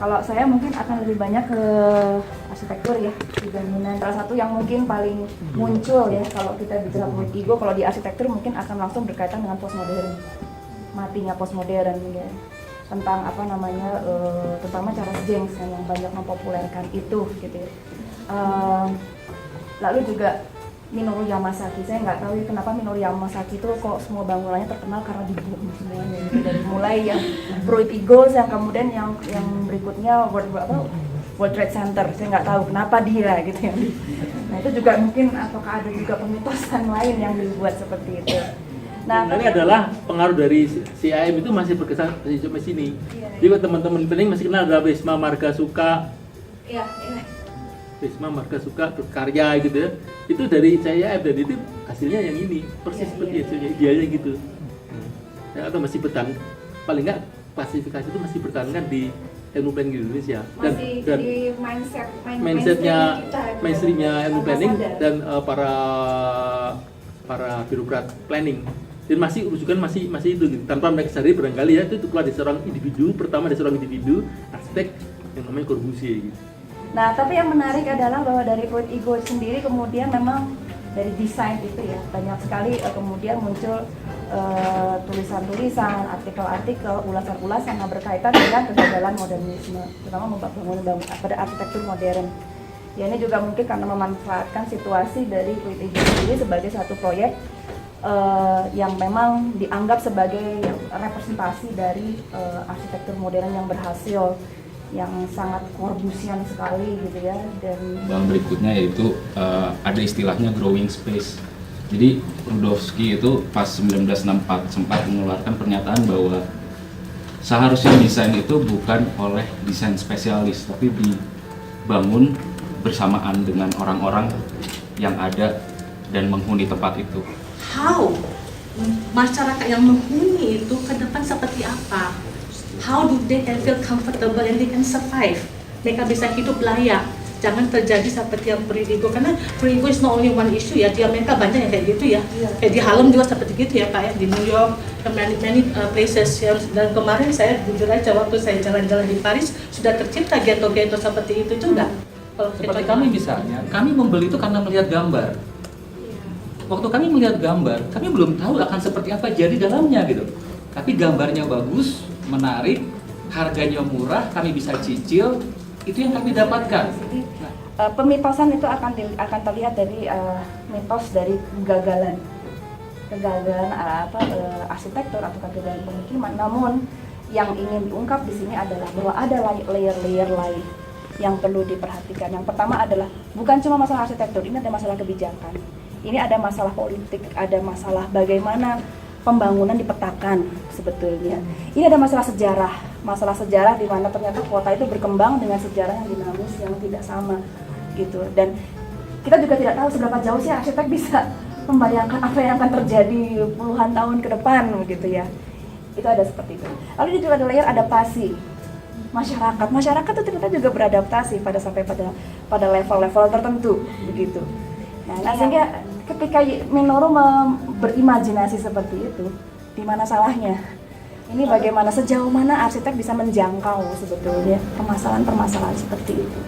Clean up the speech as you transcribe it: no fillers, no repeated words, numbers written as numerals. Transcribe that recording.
Kalau saya mungkin akan lebih banyak ke arsitektur ya, di bangunan. Salah satu yang mungkin paling muncul ya, kalau kita bicara Point Ego, kalau di arsitektur mungkin akan langsung berkaitan dengan postmodern, matinya postmodern ya. Tentang apa namanya, terutama Charles Jenks yang banyak mempopulerkan itu gitu ya. Lalu juga Minoru Yamasaki, saya nggak tahu ya kenapa Minoru Yamasaki itu kok semua bangunannya terkenal karena dibom semuanya gitu. Dari mulai yang Point Ego yang kemudian yang berikutnya World Trade Center, saya nggak tahu kenapa dia gitu ya. Nah itu juga mungkin apakah ada juga pemitosan lain yang dibuat seperti itu. Nah ini adalah pengaruh dari CIM itu masih berkesan di sini. Jadi buat teman-teman penting masih kenal ada Wisma Marga Suka. Iya, ini. Wisma Marga Suka Karya gitu ya, itu dari CIM dan itu hasilnya yang ini persis seperti itu, idealnya gitu. Ya, atau masih bertahan, paling nggak klasifikasi itu masih bertahankan di ilmu planning di Indonesia dan di mindsetnya mainstreamnya ilmu planning dan para birokrat planning. Dan masih rujukan masih itu gitu. Tanpa mereka sadari barangkali ya itu keluar dari seorang individu, pertama dari seorang individu arsitek yang namanya Corbusier gitu. Nah, tapi yang menarik adalah bahwa dari Point Ego sendiri kemudian memang dari desain itu ya banyak sekali kemudian muncul tulisan-tulisan, artikel-artikel, ulasan-ulasan yang berkaitan dengan kegagalan modernisme, terutama membangun pada arsitektur modern. Ya ini juga mungkin karena memanfaatkan situasi dari Point Ego sendiri sebagai satu proyek yang memang dianggap sebagai representasi dari arsitektur modern yang berhasil, yang sangat Corbusian sekali gitu ya. Dan yang berikutnya yaitu ada istilahnya growing space. Jadi Rudowski itu pas 1964 sempat mengeluarkan pernyataan bahwa seharusnya desain itu bukan oleh desain spesialis tapi dibangun bersamaan dengan orang-orang yang ada dan menghuni tempat itu. How masyarakat yang menghuni itu ke depan seperti apa? How do they can feel comfortable and they can survive? Mereka bisa hidup layak. Jangan terjadi seperti yang Point Ego, karena Point Ego is not only one issue ya. Di Amerika banyak yang kayak gitu ya. Kayak di Harlem juga seperti gitu ya Pak ya. Di New York, many places ya. Dan kemarin saya jujur aja waktu saya jalan-jalan di Paris sudah tercipta ghetto-ghetto seperti itu juga. Seperti kami misalnya, kami membeli itu karena melihat gambar. Waktu kami melihat gambar, kami belum tahu akan seperti apa jadi dalamnya gitu. Tapi gambarnya bagus, menarik, harganya murah, kami bisa cicil, itu yang kami dapatkan. Pemitosan itu akan terlihat dari mitos dari kegagalan arsitektur atau kegagalan pemukiman. Namun yang ingin diungkap di sini adalah bahwa ada layer-layer lain yang perlu diperhatikan. Yang pertama adalah bukan cuma masalah arsitektur, ini ada masalah kebijakan, ini ada masalah politik, ada masalah bagaimana pembangunan dipetakan sebetulnya. Ini ada masalah sejarah di mana ternyata kota itu berkembang dengan sejarah yang dinamis yang tidak sama gitu. Dan kita juga tidak tahu seberapa jauh sih arsitek bisa membayangkan apa yang akan terjadi puluhan tahun ke depan begitu ya. Itu ada seperti itu. Lalu juga ada layer adaptasi. Masyarakat itu ternyata juga beradaptasi sampai pada level-level tertentu begitu. Nah, sehingga ketika Minoru berimajinasi seperti itu, di mana salahnya? Ini bagaimana sejauh mana arsitek bisa menjangkau sebetulnya permasalahan-permasalahan seperti itu.